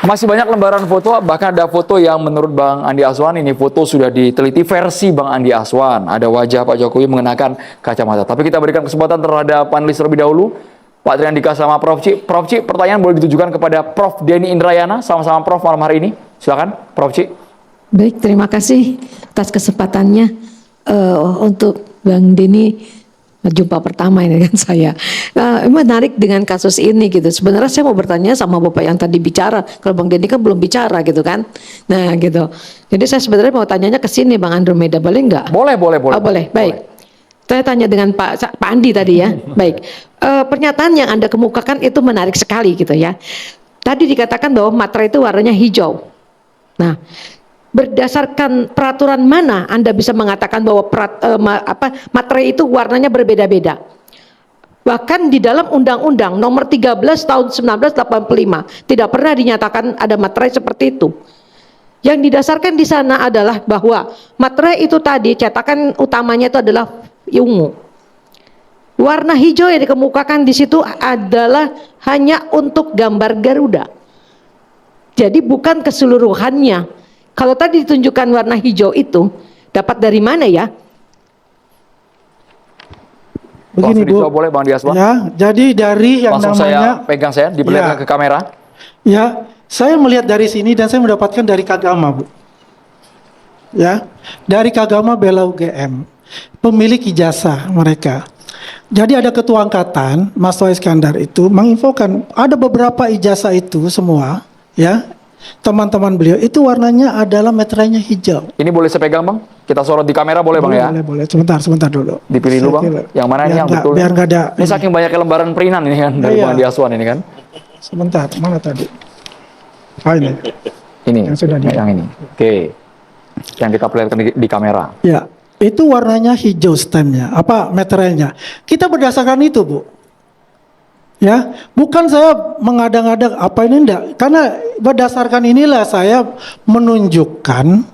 Masih banyak lembaran foto, bahkan ada foto yang menurut Bang Andi Aswan, ini foto sudah diteliti versi Bang Andi Aswan. Ada wajah Pak Jokowi mengenakan kacamata. Tapi kita berikan kesempatan terhadap panelis terlebih dahulu, Pak Triandika sama Prof. Ci. Prof. Ci, pertanyaan boleh ditujukan kepada Prof. Denny Indrayana, sama-sama Prof. malam hari ini. Silakan, Prof. Ci. Baik, terima kasih atas kesempatannya untuk Bang Denny. Jumpa pertama ini kan saya. Menarik dengan kasus ini gitu. Sebenarnya saya mau bertanya sama Bapak yang tadi bicara. Kalau Bang Denny kan belum bicara gitu kan. Nah gitu. Jadi saya sebenarnya mau tanyanya ke sini Bang Andromeda, boleh nggak? Boleh. Oh, boleh. Baik. Saya tanya dengan Pak Andi tadi ya. Baik. Pernyataan yang Anda kemukakan itu menarik sekali gitu ya. Tadi dikatakan bahwa materai itu warnanya hijau. Nah, berdasarkan peraturan mana Anda bisa mengatakan bahwa materai itu warnanya berbeda-beda? Bahkan di dalam Undang-Undang Nomor 13 Tahun 1985 tidak pernah dinyatakan ada materai seperti itu. Yang didasarkan di sana adalah bahwa materai itu tadi cetakan utamanya itu adalah ungu. Warna hijau yang dikemukakan di situ adalah hanya untuk gambar Garuda. Jadi bukan keseluruhannya. Kalau tadi ditunjukkan warna hijau itu dapat dari mana ya? Begini Bu, boleh Bang Diaswan? Ya, jadi dari yang langsung namanya saya pegang, saya diperlihatkan ke kamera. Ya, saya melihat dari sini dan saya mendapatkan dari Kagama, Bu. Ya, dari Kagama Bela UGM, pemilik ijazah mereka. Jadi ada ketua angkatan, Mas Toa Iskandar itu menginfokan ada beberapa ijazah itu semua, ya. Teman-teman beliau itu warnanya adalah meterainya hijau. Ini boleh saya pegang Bang? Kita sorot di kamera boleh Bang ya? Boleh. Sebentar dulu. Dipilih dulu Bang. Yang mana ini yang betul? Biar nggak ada. Ini saking banyak lembaran perinan ini kan dari Bang Diaswan ini kan? Sebentar, mana tadi? Oh ini. Ini. Yang sudah yang ini. Oke. Yang kita perlihatkan di kamera. Ya, itu warnanya hijau stemnya, apa meterainya. Kita berdasarkan itu, Bu. Ya, bukan saya mengada-ngada apa ini enggak, karena berdasarkan inilah saya menunjukkan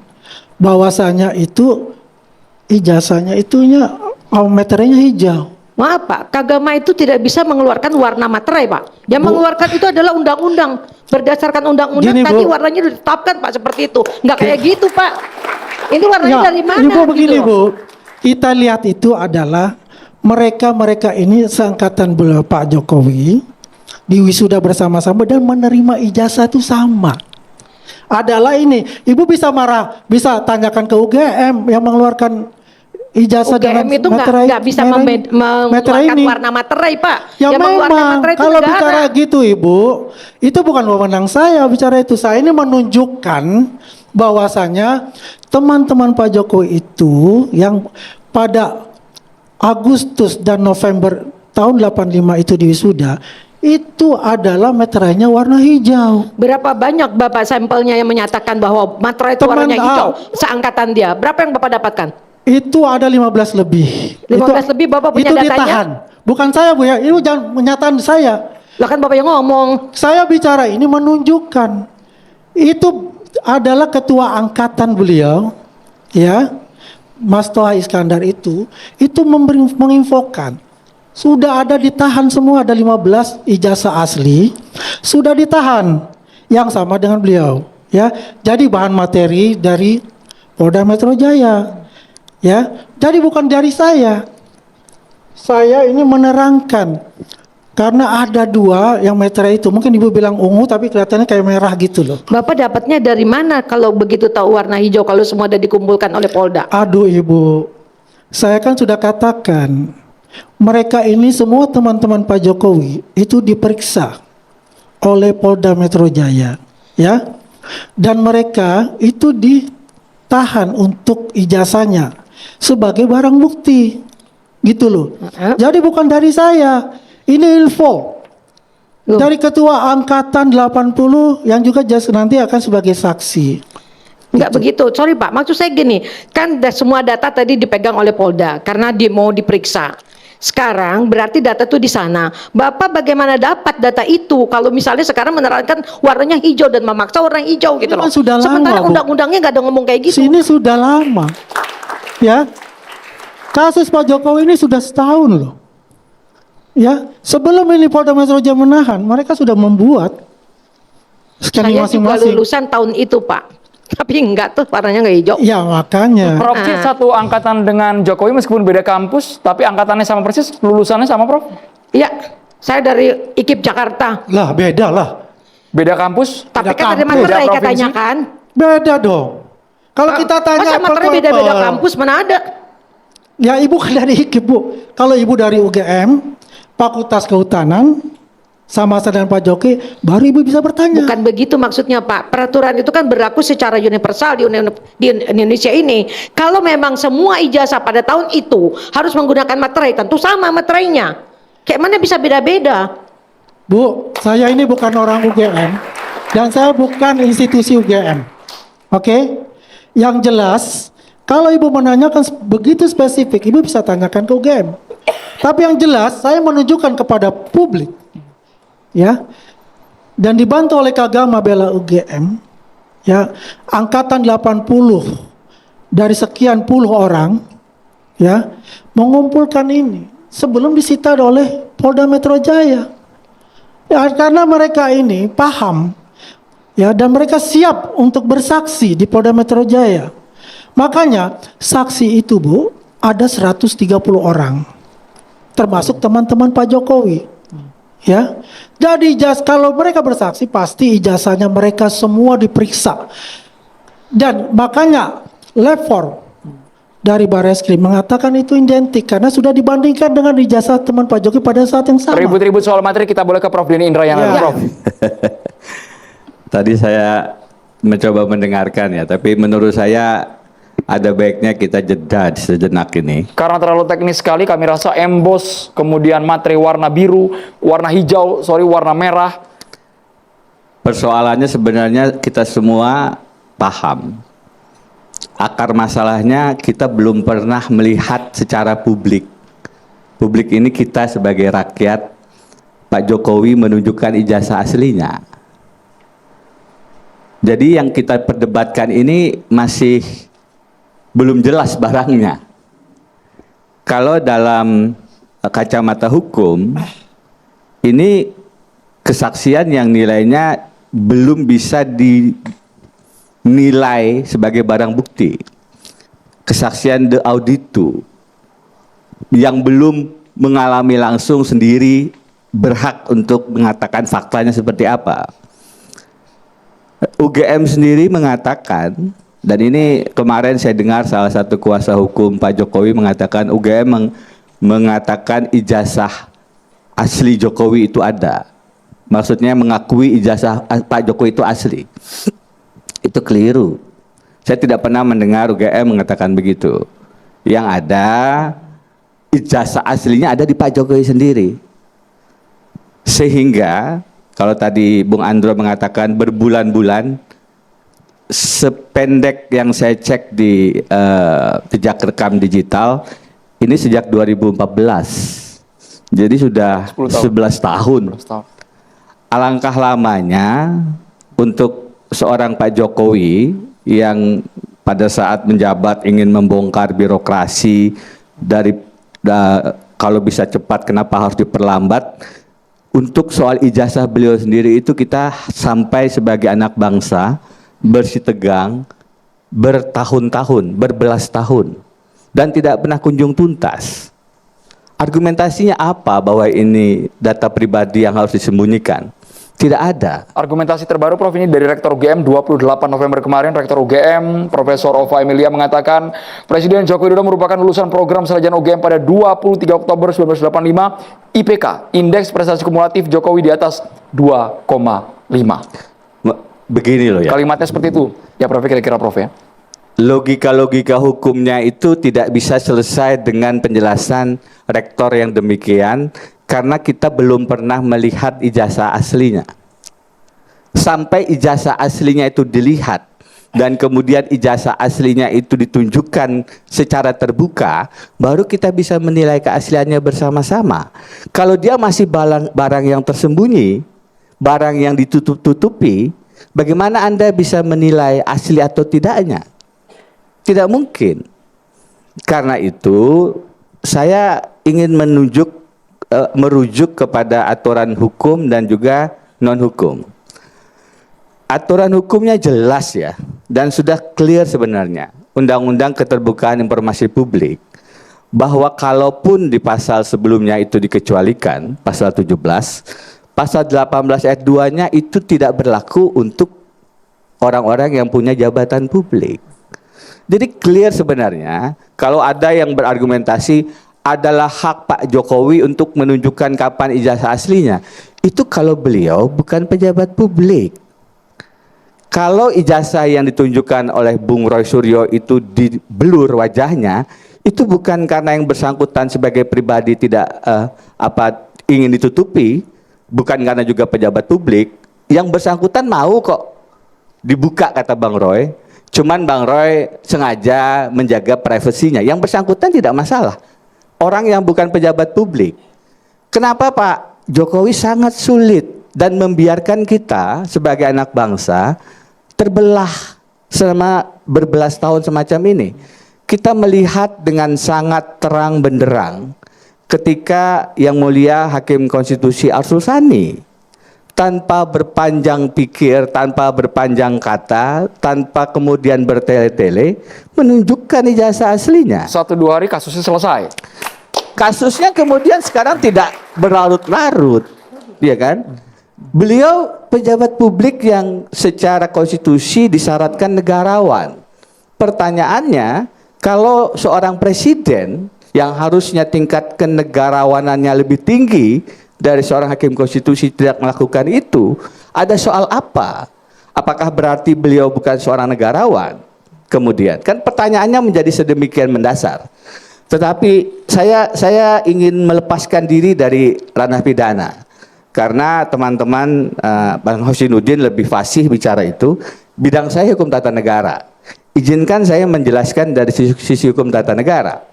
bahwasanya itu ijazahnya itunya meterainya hijau. Maaf Pak, Kagama itu tidak bisa mengeluarkan warna materai Pak. Yang mengeluarkan itu adalah undang-undang. Berdasarkan undang-undang tadi warnanya ditetapkan Pak seperti itu. Enggak kayak gitu Pak. Ini warnanya dari mana? Ibu begini gitu? Bu, kita lihat itu adalah mereka ini seangkatan beliau Pak Jokowi di wisuda bersama-sama dan menerima ijazah itu sama. Adalah ini, Ibu bisa marah, bisa tanyakan ke UGM yang mengeluarkan ijazah UGM dengan itu materai, nggak bisa mengeluarkan warna materai Pak. Ya yang memang, kalau bicara gitu Ibu, itu bukan wewenang saya bicara itu. Saya ini menunjukkan bahwasanya teman-teman Pak Jokowi itu yang pada Agustus dan November tahun 85 itu di wisuda, itu adalah meterainya warna hijau. Berapa banyak Bapak sampelnya yang menyatakan bahwa materai itu warnanya hijau seangkatan dia? Berapa yang Bapak dapatkan? Itu ada 15 lebih. 15 lebih Bapak punya itu datanya? Ditahan. Bukan saya Bu ya, ini jangan menyataan saya. Lah kan Bapak yang ngomong. Saya bicara ini menunjukkan. Itu adalah ketua angkatan beliau, ya. Mas Toha Iskandar itu menginfokan sudah ada ditahan semua, ada 15 ijazah asli sudah ditahan yang sama dengan beliau, ya. Jadi bahan materi dari Polda Metro Jaya, ya. Jadi bukan dari saya ini menerangkan karena ada dua yang meterai itu, mungkin Ibu bilang ungu tapi kelihatannya kayak merah gitu loh. Bapak dapatnya dari mana kalau begitu tahu warna hijau kalau semua sudah dikumpulkan oleh Polda? Aduh Ibu, saya kan sudah katakan mereka ini semua teman-teman Pak Jokowi itu diperiksa oleh Polda Metro Jaya, ya. Dan mereka itu ditahan untuk ijazahnya sebagai barang bukti. Gitu loh. Jadi bukan dari saya. Ini info dari ketua angkatan 80 yang juga nanti akan sebagai saksi. Enggak begitu, sorry Pak, maksud saya gini, kan semua data tadi dipegang oleh Polda karena mau diperiksa. Sekarang berarti data itu di sana. Bapak bagaimana dapat data itu kalau misalnya sekarang menerangkan warnanya hijau dan memaksa warna hijau gitu loh. Sudah sementara lama, undang-undangnya nggak ada ngomong kayak gitu. Sini sudah lama. Ya. Kasus Pak Jokowi ini sudah setahun loh. Ya, sebelum ini Polda Metro Jaya menahan, mereka sudah membuat Scanning Saya juga masing-masing. lulusan tahun itu, Pak. Tapi enggak tuh, warnanya enggak hijau. Ya makanya. Prof Cik satu angkatan dengan Jokowi meskipun beda kampus, tapi angkatannya sama persis, lulusannya sama Prof? Iya, saya dari IKIP Jakarta. Lah beda lah. Beda kampus? Tapi Beda kan ada kampus. materai Beda katanya provinsi. kan. Beda dong. Kalau kita tanya Masa materai apa-apa. beda-beda kampus, mana ada? Ya ibu kan dari IKIP bu. Kalau ibu dari UGM, Fakultas Kehutanan, sama dengan Pak Jokowi, baru ibu bisa bertanya. Bukan begitu maksudnya Pak. Peraturan itu kan berlaku secara universal di Indonesia ini. Kalau memang semua ijazah pada tahun itu harus menggunakan materai, tentu sama materainya. Kayak mana bisa beda-beda? Bu, saya ini bukan orang UGM dan saya bukan institusi UGM. Oke? Yang jelas, kalau ibu menanyakan begitu spesifik, ibu bisa tanyakan ke UGM. Tapi yang jelas, saya menunjukkan kepada publik, ya, dan dibantu oleh Kagama Bela UGM, ya, angkatan 80 dari sekian puluh orang, ya, mengumpulkan ini sebelum disita oleh Polda Metro Jaya. Ya, karena mereka ini paham, ya, dan mereka siap untuk bersaksi di Polda Metro Jaya. Makanya saksi itu bu ada 130 orang, termasuk teman-teman Pak Jokowi. Ya, jadi kalau mereka bersaksi pasti ijazahnya mereka semua diperiksa. Dan makanya Lab 4 dari Barreskrim mengatakan itu identik karena sudah dibandingkan dengan ijazah teman Pak Jokowi pada saat yang sama. Ribut-ribut soal materi kita boleh ke Prof Denny Indrayana, Ya. Prof. Tadi saya mencoba mendengarkan ya, tapi menurut saya ada baiknya kita jeda sejenak ini. Karena terlalu teknis sekali, kami rasa emboss, kemudian materi warna biru, warna hijau, warna merah. Persoalannya sebenarnya kita semua paham. Akar masalahnya kita belum pernah melihat secara publik. Publik ini kita sebagai rakyat, Pak Jokowi menunjukkan ijazah aslinya. Jadi yang kita perdebatkan ini masih belum jelas barangnya. Kalau dalam kacamata hukum, ini kesaksian yang nilainya belum bisa dinilai sebagai barang bukti. Kesaksian de auditu yang belum mengalami langsung sendiri berhak untuk mengatakan faktanya seperti apa. UGM sendiri mengatakan, dan ini kemarin saya dengar salah satu kuasa hukum Pak Jokowi mengatakan UGM mengatakan ijazah asli Jokowi itu ada. Maksudnya mengakui ijazah Pak Jokowi itu asli. Itu keliru. Saya tidak pernah mendengar UGM mengatakan begitu. Yang ada ijazah aslinya ada di Pak Jokowi sendiri. Sehingga kalau tadi Bung Andro mengatakan berbulan-bulan, sependek yang saya cek di jejak rekam digital, ini sejak 2014. Jadi sudah 11 tahun. Alangkah lamanya untuk seorang Pak Jokowi yang pada saat menjabat ingin membongkar birokrasi dari kalau bisa cepat kenapa harus diperlambat. Untuk soal ijazah beliau sendiri itu kita sampai sebagai anak bangsa bersitegang bertahun-tahun, berbelas tahun dan tidak pernah kunjung tuntas. Argumentasinya apa bahwa ini data pribadi yang harus disembunyikan? Tidak ada. Argumentasi terbaru Prof ini dari Rektor UGM 28 November kemarin, Rektor UGM Profesor Ova Emilia mengatakan Presiden Joko Widodo merupakan lulusan program sarjana UGM pada 23 Oktober 1985. IPK, Indeks Prestasi Kumulatif Jokowi di atas 2,5. Begini loh ya. Kalimatnya seperti itu. Ya Prof, kira-kira Prof ya. Logika-logika hukumnya itu tidak bisa selesai dengan penjelasan rektor yang demikian karena kita belum pernah melihat ijazah aslinya. Sampai ijazah aslinya itu dilihat dan kemudian ijazah aslinya itu ditunjukkan secara terbuka, baru kita bisa menilai keasliannya bersama-sama. Kalau dia masih barang yang tersembunyi, barang yang ditutup-tutupi, bagaimana Anda bisa menilai asli atau tidaknya? Tidak mungkin. Karena itu saya ingin merujuk kepada aturan hukum dan juga non-hukum. aturan hukumnya jelas ya, dan sudah clear sebenarnya. Undang-Undang Keterbukaan Informasi Publik, bahwa kalaupun di pasal sebelumnya itu dikecualikan, pasal 17, pasal 18 ayat 2-nya itu tidak berlaku untuk orang-orang yang punya jabatan publik. Jadi clear sebenarnya, kalau ada yang berargumentasi adalah hak Pak Jokowi untuk menunjukkan kapan ijazah aslinya, itu kalau beliau bukan pejabat publik. Kalau ijazah yang ditunjukkan oleh Bung Roy Suryo itu diblur wajahnya, itu bukan karena yang bersangkutan sebagai pribadi tidak ingin ditutupi, bukan karena juga pejabat publik. Yang bersangkutan mau kok dibuka, kata Bang Roy. Cuman Bang Roy sengaja menjaga privasinya. Yang bersangkutan tidak masalah. Orang yang bukan pejabat publik. Kenapa Pak Jokowi sangat sulit dan membiarkan kita sebagai anak bangsa terbelah selama berbelas tahun semacam ini? Kita melihat dengan sangat terang benderang ketika Yang Mulia Hakim Konstitusi Arsul Sani tanpa berpanjang pikir, tanpa berpanjang kata, tanpa kemudian bertele-tele menunjukkan ijazah aslinya. 1-2 hari kasusnya selesai. Kasusnya kemudian sekarang tidak berlarut-larut, ya kan? Beliau pejabat publik yang secara konstitusi disyaratkan negarawan. Pertanyaannya, kalau seorang presiden yang harusnya tingkat kenegarawanannya lebih tinggi dari seorang hakim konstitusi tidak melakukan itu, ada soal apa? Apakah berarti beliau bukan seorang negarawan? Kemudian, kan pertanyaannya menjadi sedemikian mendasar. Tetapi saya ingin melepaskan diri dari ranah pidana. Karena teman-teman Bang Hosinuddin lebih fasih bicara itu, bidang saya hukum tata negara. Izinkan saya menjelaskan dari sisi hukum tata negara.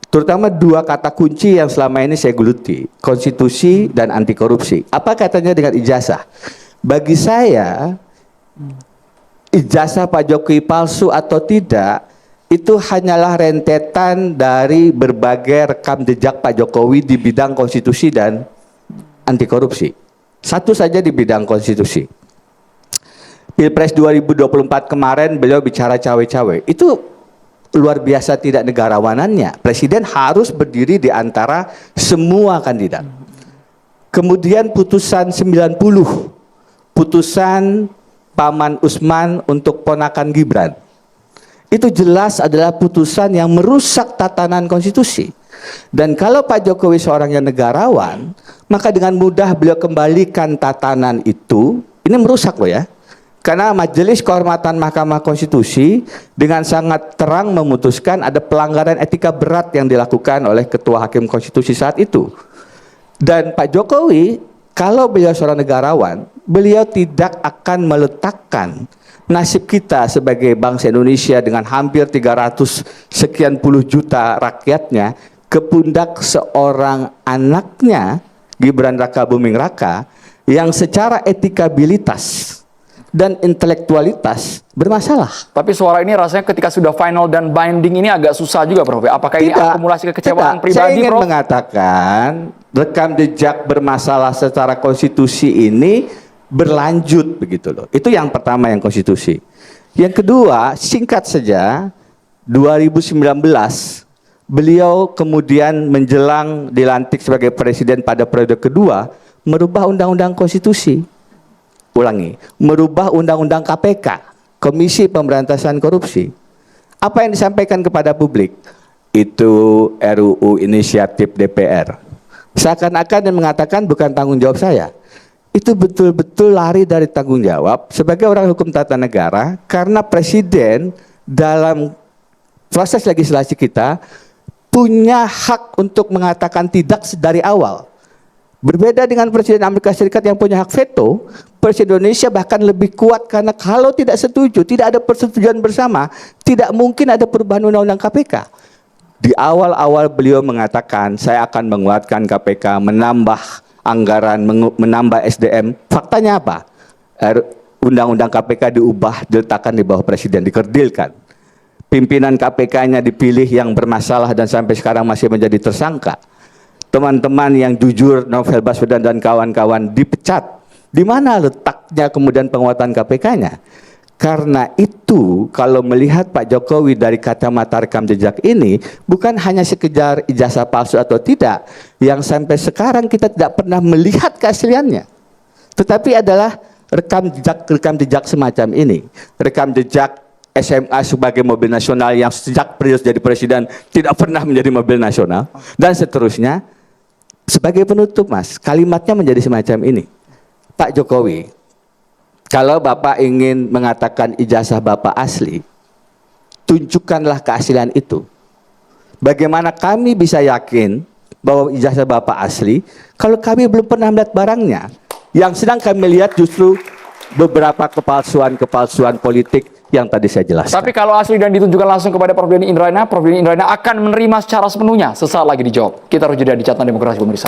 Terutama 2 kata kunci yang selama ini saya geluti, konstitusi dan anti korupsi. Apa katanya dengan ijazah? Bagi saya, ijazah Pak Jokowi palsu atau tidak, itu hanyalah rentetan dari berbagai rekam jejak Pak Jokowi di bidang konstitusi dan anti korupsi. Satu saja di bidang konstitusi. Pilpres 2024 kemarin beliau bicara cawe-cawe. Itu luar biasa tidak negarawanannya. Presiden harus berdiri di antara semua kandidat. Kemudian putusan 90, putusan Paman Usman untuk ponakan Gibran. Itu jelas adalah putusan yang merusak tatanan konstitusi. Dan kalau Pak Jokowi seorang yang negarawan, maka dengan mudah beliau kembalikan tatanan itu. Ini merusak loh ya. Karena Majelis Kehormatan Mahkamah Konstitusi dengan sangat terang memutuskan ada pelanggaran etika berat yang dilakukan oleh Ketua Hakim Konstitusi saat itu. Dan Pak Jokowi, kalau beliau seorang negarawan, beliau tidak akan meletakkan nasib kita sebagai bangsa Indonesia dengan hampir 300 sekian puluh juta rakyatnya ke pundak seorang anaknya, Gibran Raka Buming Raka, yang secara etikabilitas dan intelektualitas bermasalah. Tapi suara ini rasanya ketika sudah final dan binding ini agak susah juga, Prof. Apakah ini akumulasi kekecewaan pribadi, Saya ingin Prof? mengatakan rekam jejak bermasalah secara konstitusi ini berlanjut begitu loh. Itu yang pertama, yang konstitusi. Yang kedua, singkat saja, 2019 beliau kemudian menjelang dilantik sebagai presiden pada periode kedua merubah undang-undang konstitusi. Ulangi, merubah undang-undang KPK, Komisi Pemberantasan Korupsi. Apa yang disampaikan kepada publik? Itu RUU inisiatif DPR. Seakan-akan yang mengatakan bukan tanggung jawab saya. Itu betul-betul lari dari tanggung jawab sebagai orang hukum tata negara, karena presiden dalam proses legislasi kita punya hak untuk mengatakan tidak dari awal. Berbeda dengan Presiden Amerika Serikat yang punya hak veto, Presiden Indonesia bahkan lebih kuat, karena kalau tidak setuju, tidak ada persetujuan bersama, tidak mungkin ada perubahan undang-undang KPK. Di awal-awal beliau mengatakan, saya akan menguatkan KPK, menambah anggaran, menambah SDM. Faktanya apa? Undang-undang KPK diubah, diletakkan di bawah Presiden, dikerdilkan. Pimpinan KPK-nya dipilih yang bermasalah dan sampai sekarang masih menjadi tersangka. Teman-teman yang jujur, Novel Baswedan dan kawan-kawan dipecat Di mana letaknya kemudian penguatan KPK-nya? Karena itu kalau melihat Pak Jokowi dari kacamata rekam jejak ini bukan hanya sekedar ijazah palsu atau tidak, yang sampai sekarang kita tidak pernah melihat keasliannya. Tetapi adalah rekam jejak semacam ini. Rekam jejak SMA sebagai mobil nasional yang sejak beliau jadi presiden tidak pernah menjadi mobil nasional dan seterusnya. Sebagai penutup Mas, kalimatnya menjadi semacam ini. Pak Jokowi, kalau Bapak ingin mengatakan ijazah Bapak asli, tunjukkanlah keaslian itu. Bagaimana kami bisa yakin bahwa ijazah Bapak asli kalau kami belum pernah melihat barangnya? Yang sedang kami lihat justru beberapa kepalsuan politik yang tadi saya jelaskan. Tapi kalau asli dan ditunjukkan langsung kepada Prof. Denny Indrayana, Prof. Denny Indrayana akan menerima secara sepenuhnya. Sesaat lagi dijawab. Kita harus jeda di Catatan Demokrasi pemirsa.